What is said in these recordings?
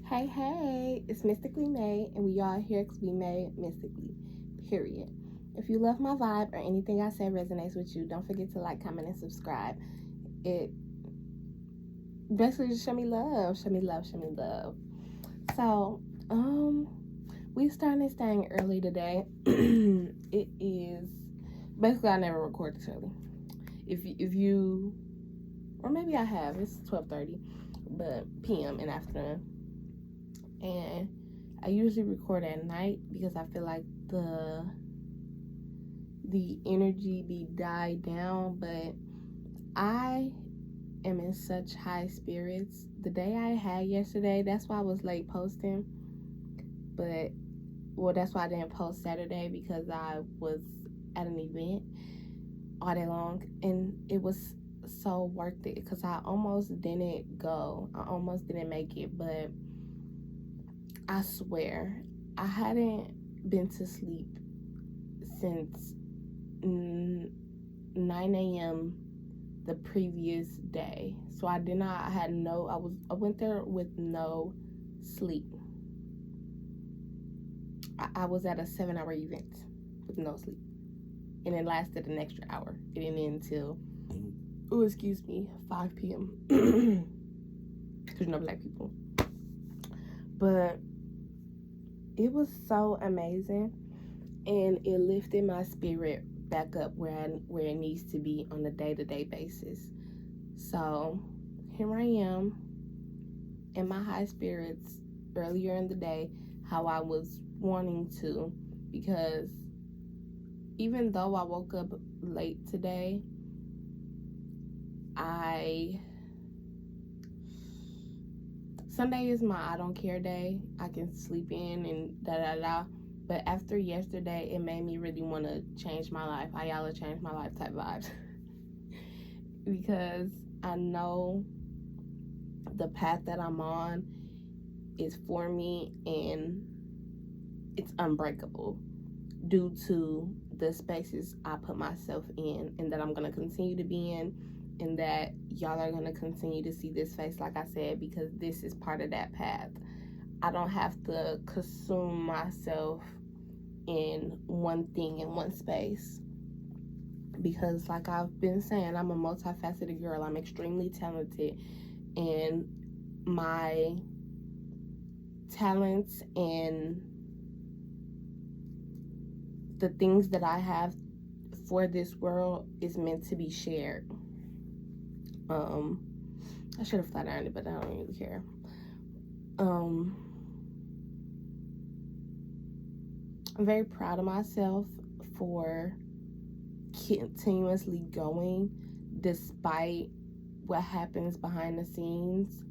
Hey, hey, it's Mystically Made, and we all here because we made mystically, period. If you love my vibe or anything I say resonates with you, don't forget to like, comment, and subscribe. It basically just show me love, show me love, show me love. So, we started staying early today. It is, basically I never record this early. If you, or maybe I have, it's 12:30, but p.m. in afternoon. And I usually record at night because I feel like the energy be died down, but I am in such high spirits. The day I had yesterday, that's why I was late posting, but that's why I didn't post Saturday, because I was at an event all day long, and it was so worth it because I almost didn't go. I almost didn't make it, but I swear, I hadn't been to sleep since 9 a.m. the previous day. So I went there with no sleep. I was at a 7-hour event with no sleep. And it lasted an extra hour. It didn't end until, 5 p.m. There's no black people. But it was so amazing, and it lifted my spirit back up where it needs to be on a day-to-day basis. So here I am in my high spirits earlier in the day, how I was wanting to, because even though I woke up late today, Sunday is my I don't care day. I can sleep in and da-da-da. But after yesterday, it made me really want to change my life. Y'all change my life type vibes. Because I know the path that I'm on is for me, and it's unbreakable due to the spaces I put myself in, and that I'm going to continue to be in, and that y'all are going to continue to see this face, like I said, because this is part of that path. I don't have to consume myself in one thing, in one space, because like I've been saying, I'm a multifaceted girl. I'm extremely talented, and my talents and the things that I have for this world is meant to be shared. I should have flat ironed it, but I don't really care. I'm very proud of myself for continuously going despite what happens behind the scenes.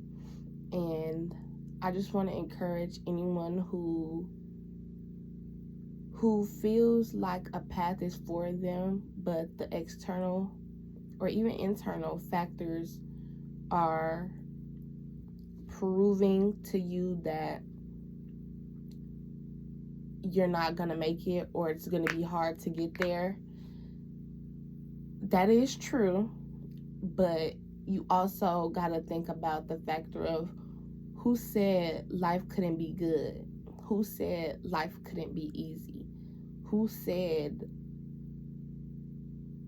And I just want to encourage anyone who feels like a path is for them, but the external or even internal factors are proving to you that you're not gonna make it, or it's gonna be hard to get there. That is true, but you also gotta think about the factor of who said life couldn't be good? Who said life couldn't be easy? Who said,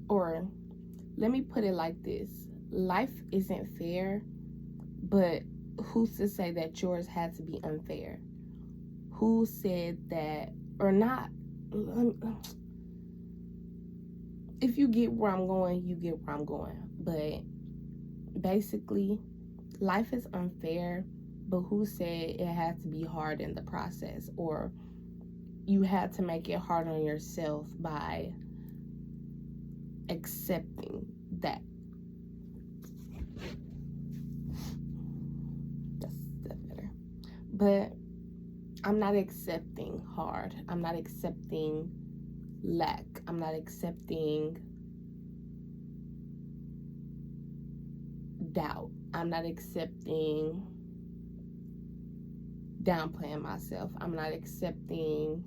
or let me put it like this, life isn't fair, but who's to say that yours had to be unfair? Who said that, or not? If you get where I'm going, you get where I'm going. But basically, life is unfair, but who said it had to be hard in the process, or you had to make it hard on yourself by accepting that? That's better. But I'm not accepting hard. I'm not accepting lack. I'm not accepting doubt. I'm not accepting downplaying myself. I'm not accepting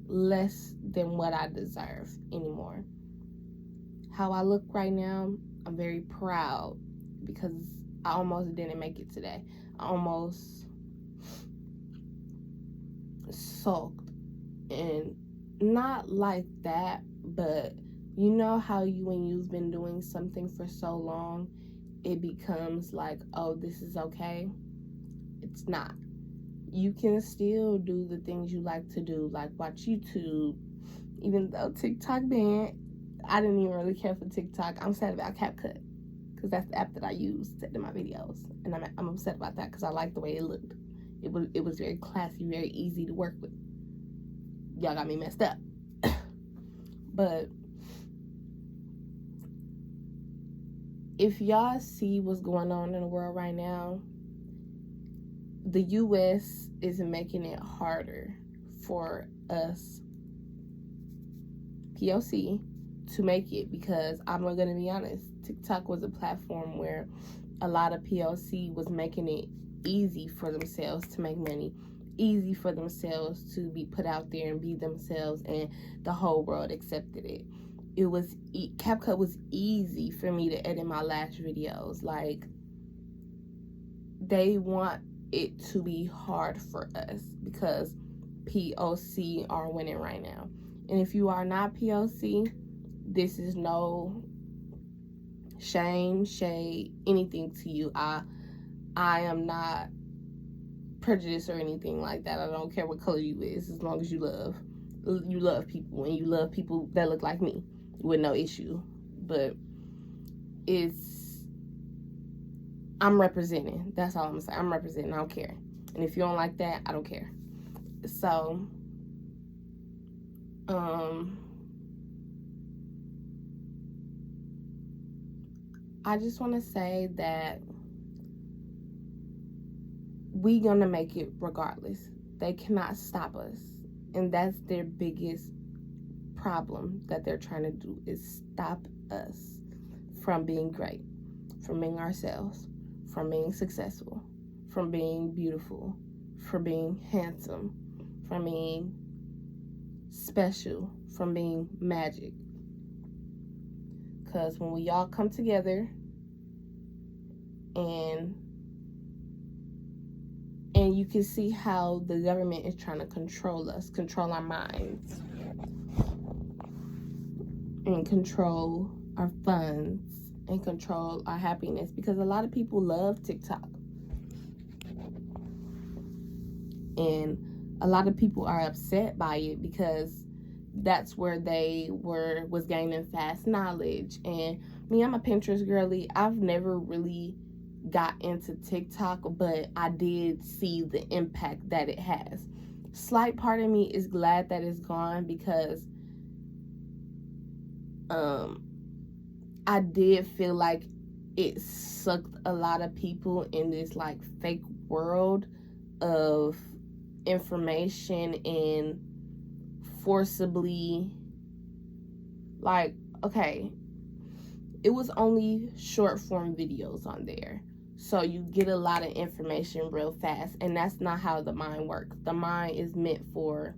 less than what I deserve anymore. How I look right now, I'm very proud because I almost didn't make it today. I almost sulked. And not like that, but you know how when you've been doing something for so long, it becomes like, oh, this is okay. It's not. You can still do the things you like to do, like watch YouTube, even though TikTok banned. I didn't even really care for TikTok. I'm sad about CapCut because that's the app that I use to edit my videos, and I'm upset about that because I like the way it looked. It was very classy, very easy to work with. Y'all got me messed up. But if y'all see what's going on in the world right now, the U.S. is making it harder for us POC to make it, because I'm going to be honest, TikTok was a platform where a lot of POC was making it easy for themselves to make money, easy for themselves to be put out there and be themselves, and the whole world accepted it. It was CapCut was easy for me to edit my last videos. Like, they want it to be hard for us because POC are winning right now. And if you are not POC, this is no shame, shade, anything to you. I am not prejudiced or anything like that. I don't care what color you is, as long as you love people, and you love people that look like me, with no issue. But I'm representing. That's all I'm saying. I'm representing. I don't care. And if you don't like that, I don't care. So, I just want to say that we gonna make it regardless. They cannot stop us. And that's their biggest problem that they're trying to do, is stop us from being great, from being ourselves, from being successful, from being beautiful, from being handsome, from being special, from being magic. Because when we all come together and you can see how the government is trying to control us, control our minds, and control our funds, and control our happiness, because a lot of people love TikTok. And a lot of people are upset by it because that's where they was gaining fast knowledge. And me, I'm a Pinterest girly. I've never really got into TikTok, but I did see the impact that it has. Slight part of me is glad that it's gone, because I did feel like it sucked a lot of people in this like fake world of information, and forcibly, like, okay, it was only short form videos on there, so you get a lot of information real fast, and that's not how the mind works. The mind is meant for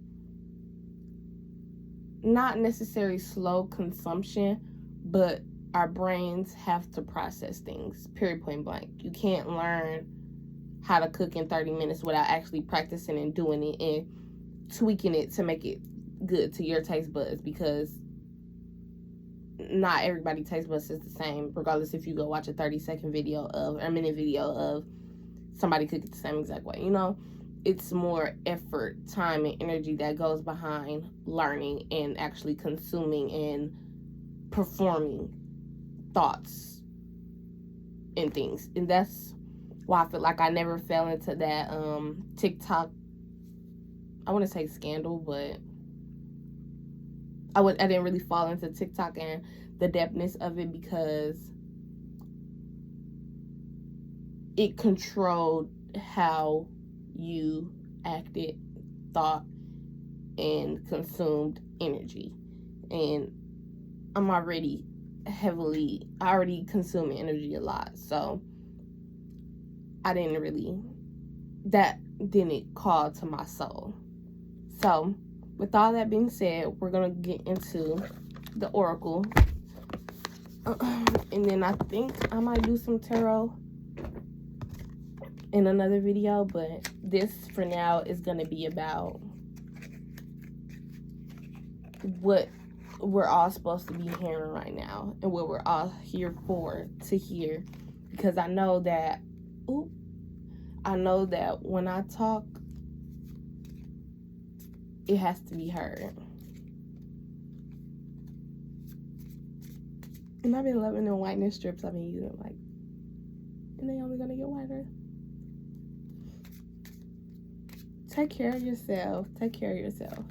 not necessarily slow consumption, but our brains have to process things, period, point blank. You can't learn how to cook in 30 minutes without actually practicing and doing it and tweaking it to make it good to your taste buds, because not everybody taste buds is the same, regardless if you go watch a 30-second video or a minute video of somebody cook it the same exact way. You know, it's more effort, time, and energy that goes behind learning and actually consuming and performing thoughts and things. And that's why I feel like I never fell into that TikTok, I want to say scandal, but I didn't really fall into TikTok and the depthness of it, because it controlled how you acted, thought, and consumed energy. And I'm already consuming energy a lot, so that didn't call to my soul. So with all that being said, we're gonna get into the oracle, and then I think I might do some tarot. in another video, but this for now is going to be about what we're all supposed to be hearing right now and what we're all here for to hear, because I know that when I talk, it has to be heard. And I've been loving the whitening strips I've been using, like, and they only gonna get whiter. Take care of yourself. Take care of yourself.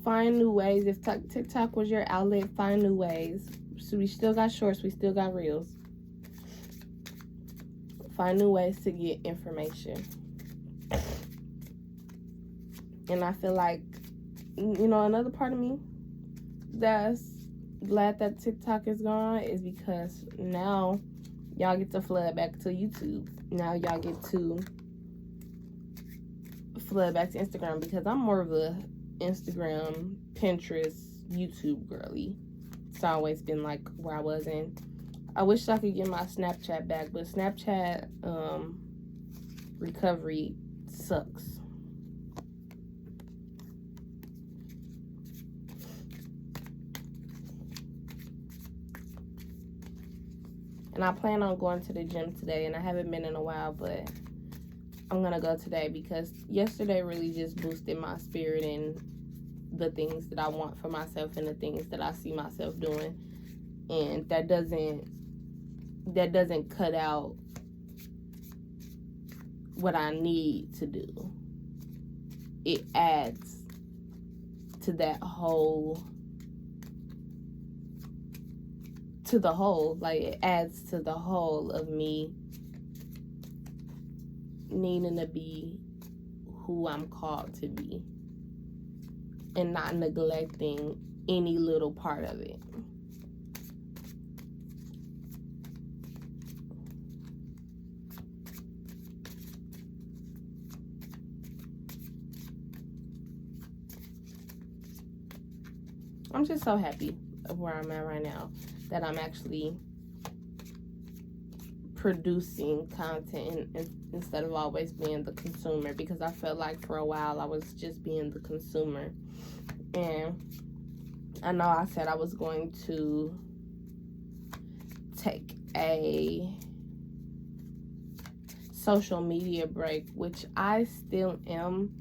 Find new ways. If TikTok was your outlet, find new ways. So we still got shorts. We still got reels. Find new ways to get information. And I feel like, you know, another part of me that's glad that TikTok is gone is because now y'all get to flood back to YouTube. Now y'all get to flood back to Instagram, because I'm more of a Instagram, Pinterest, YouTube girly. It's always been like where I was in. I wish I could get my Snapchat back, but Snapchat recovery sucks. And I plan on going to the gym today, and I haven't been in a while, but I'm gonna go today because yesterday really just boosted my spirit and the things that I want for myself and the things that I see myself doing. And that doesn't cut out what I need to do. It adds to that whole, like it adds to the whole of me needing to be who I'm called to be and not neglecting any little part of it. I'm just so happy of where I'm at right now, that I'm actually producing content instead of always being the consumer, because I felt like for a while I was just being the consumer. And I know I said I was going to take a social media break, which I still am,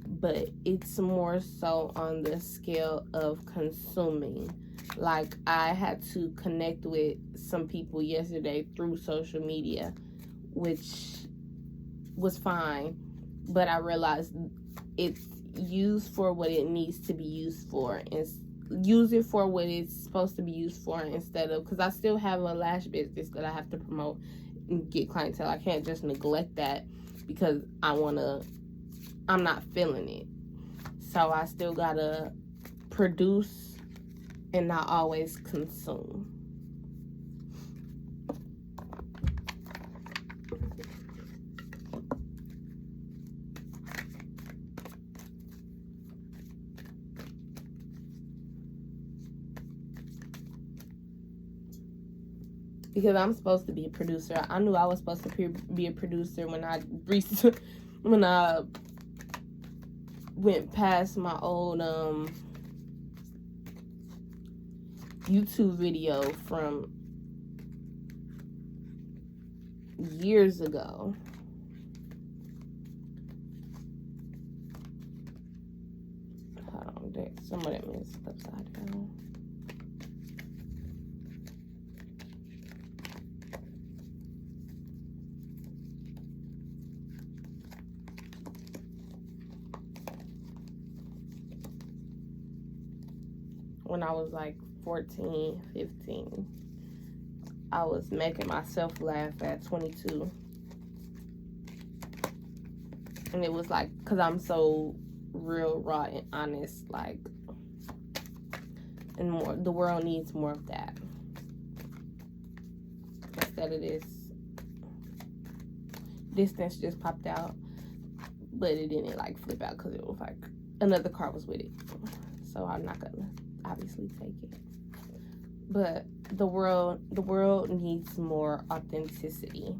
but it's more so on the scale of consuming. Like, I had to connect with some people yesterday through social media, which was fine, but I realized it's used for what it needs to be used for, and use it for what it's supposed to be used for, instead of, because I still have a lash business that I have to promote and get clientele. I can't just neglect that because I'm not feeling it. So I still gotta produce and not always consume. Because I'm supposed to be a producer. I knew I was supposed to be a producer when I went past my old YouTube video from years ago. Hold on, some of them is upside down. When I was like 14, 15, I was making myself laugh at 22. And it was like, because I'm so real, raw, and honest, like, and more, the world needs more of that. Instead of this distance just popped out, but it didn't like flip out because it was like another car was with it. So I'm not gonna obviously take it. But the world needs more authenticity.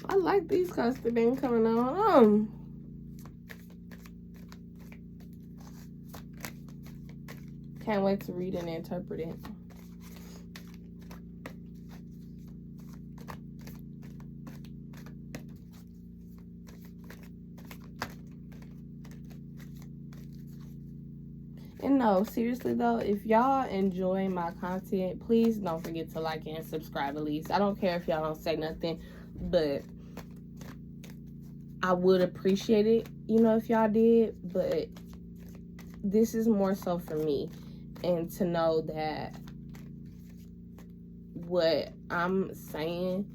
I like these cards that been coming on. Can't wait to read and interpret it. And no, seriously though, if y'all enjoy my content, please don't forget to like and subscribe at least. I don't care if y'all don't say nothing, but I would appreciate it, you know, if y'all did. But this is more so for me, and to know that what I'm saying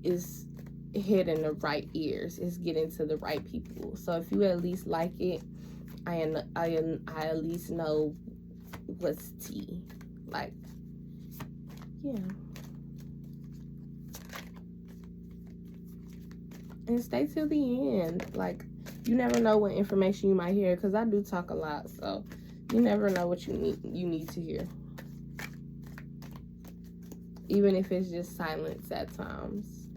is hitting the right ears, is getting to the right people. So if you at least like it, I at least know what's tea. Like, yeah. And stay till the end. Like, you never know what information you might hear, because I do talk a lot, so you never know what you need to hear. Even if it's just silence at times.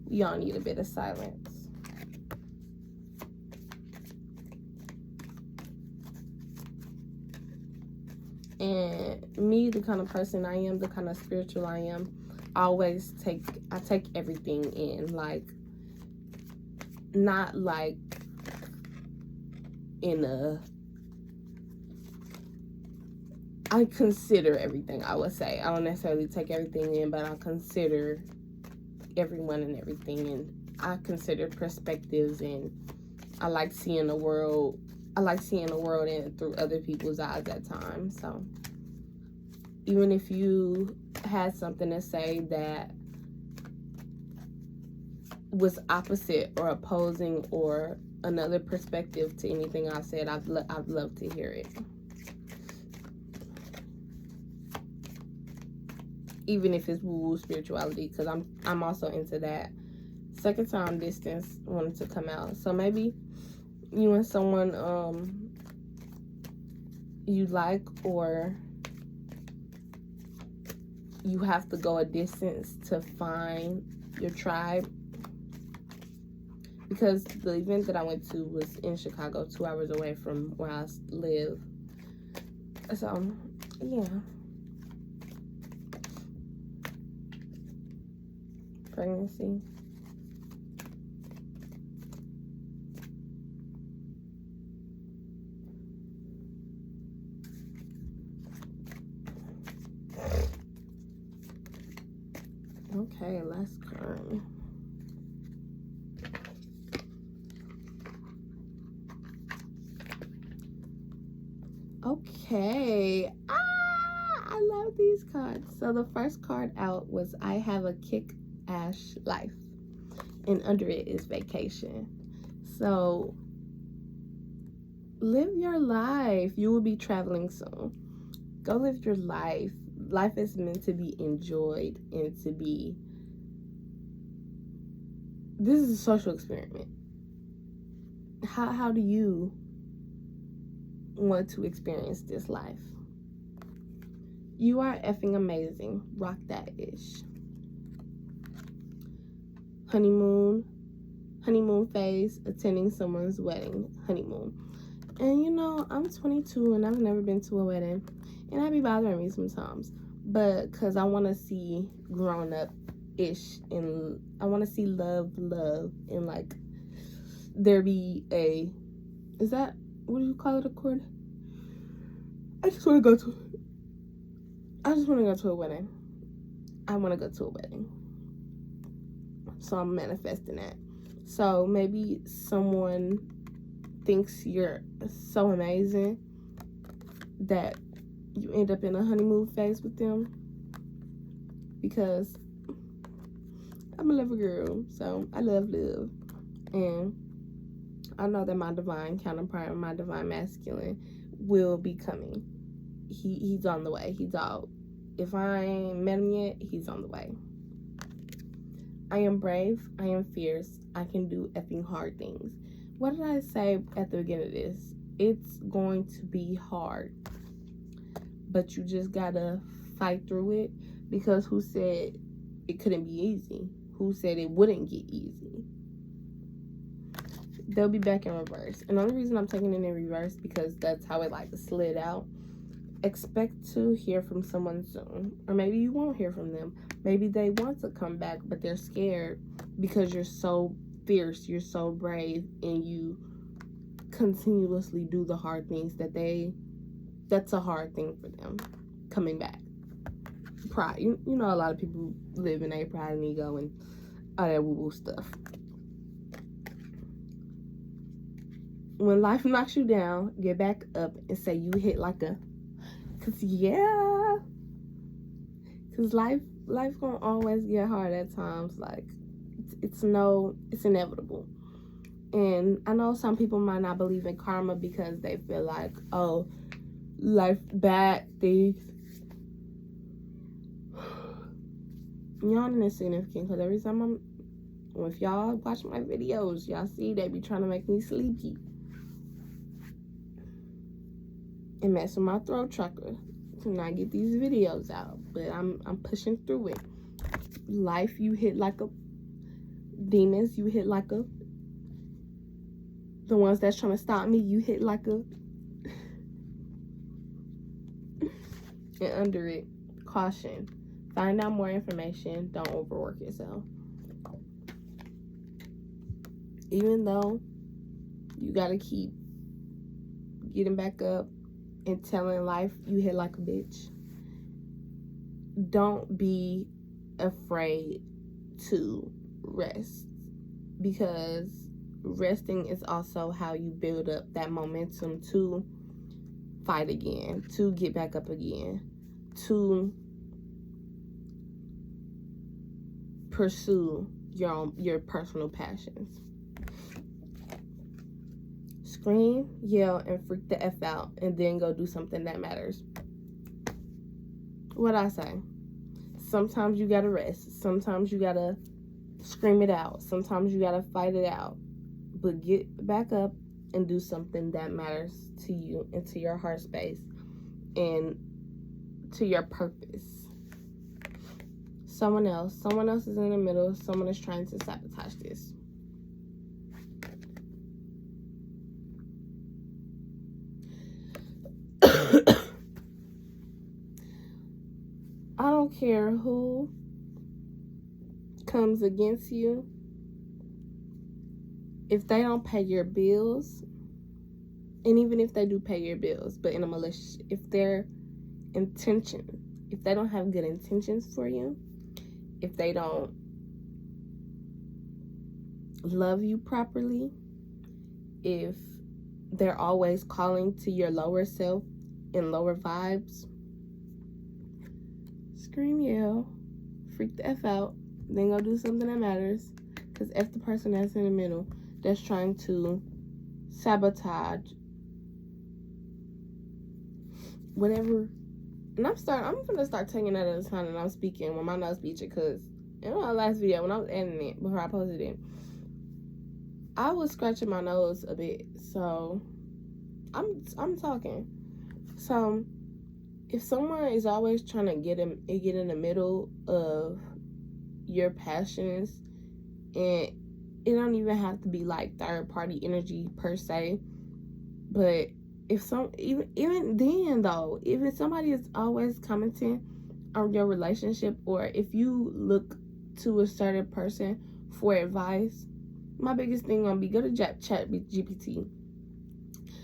We all need a bit of silence. And me, the kind of person I am, the kind of spiritual I am, I take everything in. Like, not like in a, I consider everything, I would say. I don't necessarily take everything in, but I consider everyone and everything, and I consider perspectives, and I like seeing the world. I like seeing the world through other people's eyes at times. So even if you had something to say that was opposite or opposing or another perspective to anything I said, I'd love to hear it. Even if it's woo-woo spirituality, because I'm also into that. Second time distance wanted to come out. So maybe you and someone you like, or you have to go a distance to find your tribe. Because the event that I went to was in Chicago, 2 hours away from where I live. So, yeah. Pregnancy. Okay, last card. Okay. I love these cards. So the first card out was I have a kick-ass life, and under it is vacation. So live your life. You will be traveling soon. Go live your life. Life is meant to be enjoyed and to be, this is a social experiment. How do you want to experience this life? You are effing amazing. Rock that ish. Honeymoon phase, attending someone's wedding. Honeymoon. And you know, I'm 22 and I've never been to a wedding, and that be bothering me sometimes. But because I want to see grown up ish, and I want to see love, and like there be a, is that, what do you call it, a chord? I just want to go to a wedding. I want to go to a wedding. So I'm manifesting that. So maybe someone thinks you're so amazing that you end up in a honeymoon phase with them, because I'm a lover girl, so I love love, and I know that my divine counterpart, my divine masculine, will be coming. He's on the way. He's out. If I ain't met him yet, he's on the way. I am brave. I am fierce. I can do effing hard things. What did I say at the beginning of this? It's going to be hard, but you just gotta fight through it, because who said it couldn't be easy? Who said it wouldn't get easy? They'll be back in reverse. And the only reason I'm taking it in reverse because that's how it like slid out. Expect to hear from someone soon. Or maybe you won't hear from them. Maybe they want to come back, but they're scared because you're so fierce, you're so brave, and you continuously do the hard things that's a hard thing for them, coming back. Pride. You know, a lot of people live in a pride and ego and all that woo-woo stuff. When life knocks you down, get back up and say you hit like a... Because life gonna always get hard at times. Like, it's inevitable. And I know some people might not believe in karma because they feel like, oh, life bad things. Y'all ain't insignificant, because every time if y'all watch my videos, y'all see they be trying to make me sleepy and mess with my throat chakra to not get these videos out. But I'm pushing through it. Life, you hit like a... Demons, you hit like a... The ones that's trying to stop me, you hit like a... And under it, caution. Find out more information. Don't overwork yourself. Even though you gotta keep getting back up and telling life you hit like a bitch, don't be afraid to rest, because resting is also how you build up that momentum to fight again, to get back up again, to pursue your personal passions. Scream, yell, and freak the F out, and then go do something that matters. What I say? Sometimes you gotta rest. Sometimes you gotta scream it out. Sometimes you gotta fight it out. But get back up and do something that matters to you and to your heart space and to your purpose. Someone else is in the middle. Someone is trying to sabotage this. I don't care who comes against you. If they don't pay your bills, and even if they do pay your bills, but in a malicious, if they don't have good intentions for you, if they don't love you properly, if they're always calling to your lower self and lower vibes, scream, yell, freak the F out, then go do something that matters. Because F the person that's in the middle that's trying to sabotage whatever. And I'm gonna start taking that as a sign that I'm speaking when my nose speaking, because in my last video when I was editing it before I posted it, I was scratching my nose a bit, so I'm talking. So if someone is always trying to get in the middle of your passions, and it don't even have to be like third party energy per se, but if even then though, if somebody is always commenting on your relationship, or if you look to a certain person for advice, my biggest thing gonna be go to ChatGPT.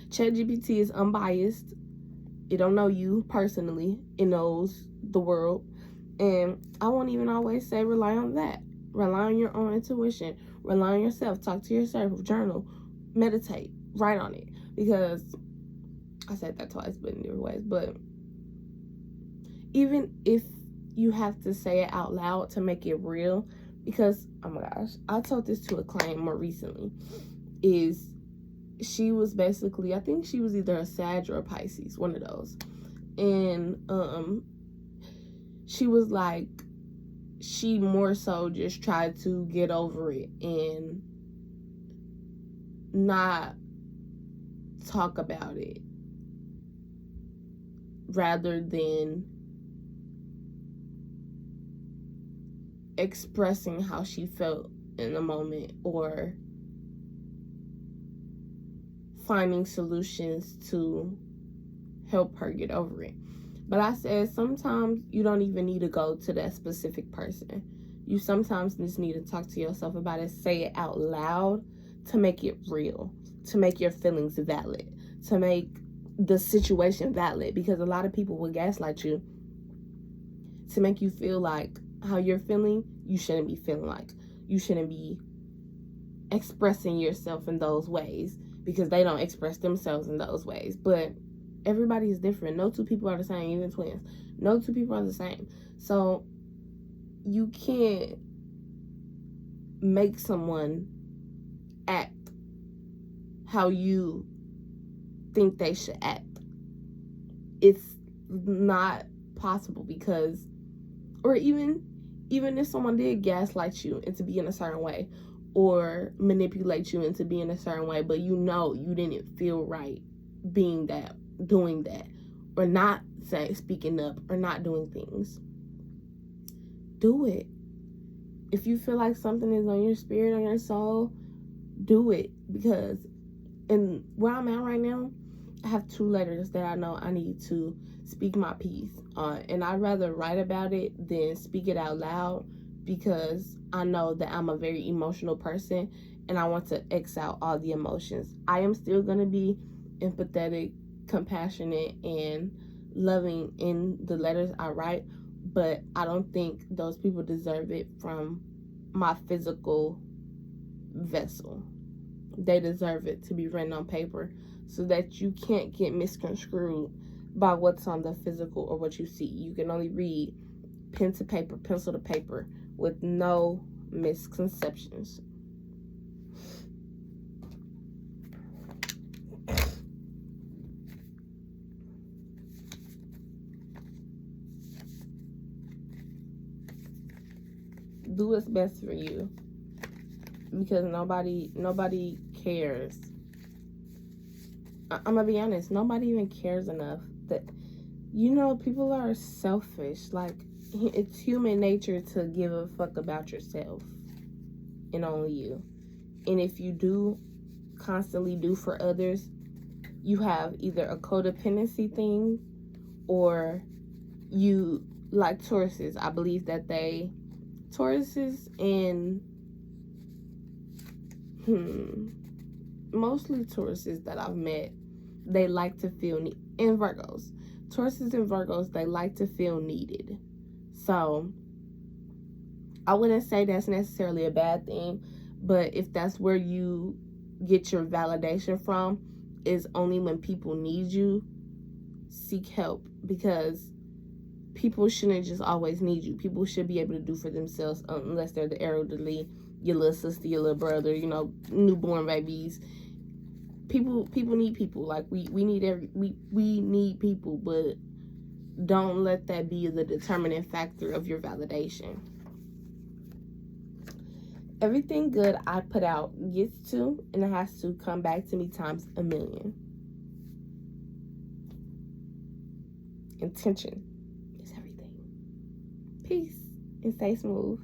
ChatGPT is unbiased. It don't know you personally. It knows the world. And I won't even always say rely on that. Rely on your own intuition. Rely on yourself. Talk to yourself. Journal. Meditate. Write on it. Because I said that twice, but in different ways. But even if you have to say it out loud to make it real, because, oh my gosh, I told this to a client more recently, is she was basically, I think she was either a Sag or a Pisces, one of those. And she was like, she more so just tried to get over it and not talk about it, rather than expressing how she felt in the moment or finding solutions to help her get over it. But I said sometimes you don't even need to go to that specific person. You sometimes just need to talk to yourself about it, say it out loud to make it real, to make your feelings valid, to make the situation valid. Because a lot of people will gaslight you to make you feel like how you're feeling, you shouldn't be feeling like. You shouldn't be expressing yourself in those ways because they don't express themselves in those ways. But everybody is different. No two people are the same, even twins. No two people are the same. So you can't make someone act how you think they should act. It's not possible because, or even if someone did gaslight you into being a certain way or manipulate you into being a certain way, but you know you didn't feel right being that, doing that, or not speaking up or not doing things, do it. If you feel like something is on your spirit, on your soul, do it. Because and where I'm at right now, I have 2 letters that I know I need to speak my piece on, and I'd rather write about it than speak it out loud, because I know that I'm a very emotional person and I want to X out all the emotions. I am still going to be empathetic, compassionate, and loving in the letters I write, but I don't think those people deserve it from my physical vessel. They deserve it to be written on paper so that you can't get misconstrued by what's on the physical or what you see. You can only read pen to paper, pencil to paper, with no misconceptions. Do what's best for you, because nobody cares. I'm gonna be honest, nobody even cares enough. That, you know, people are selfish. Like, it's human nature to give a fuck about yourself and only you. And if you do constantly do for others, you have either a codependency thing, or you, like Tauruses, I believe that Tauruses and mostly Tauruses that I've met, they like to feel and Virgos. Tauruses and Virgos, they like to feel needed. So I wouldn't say that's necessarily a bad thing, but if that's where you get your validation from, is only when people need you, seek help, because people shouldn't just always need you. People should be able to do for themselves, unless they're the elderly, your little sister, your little brother, you know, newborn babies. People need people. Like, we need people, but don't let that be the determining factor of your validation. Everything good I put out gets to, and it has to come back to me times 1,000,000. Intention is everything. Peace and stay smooth.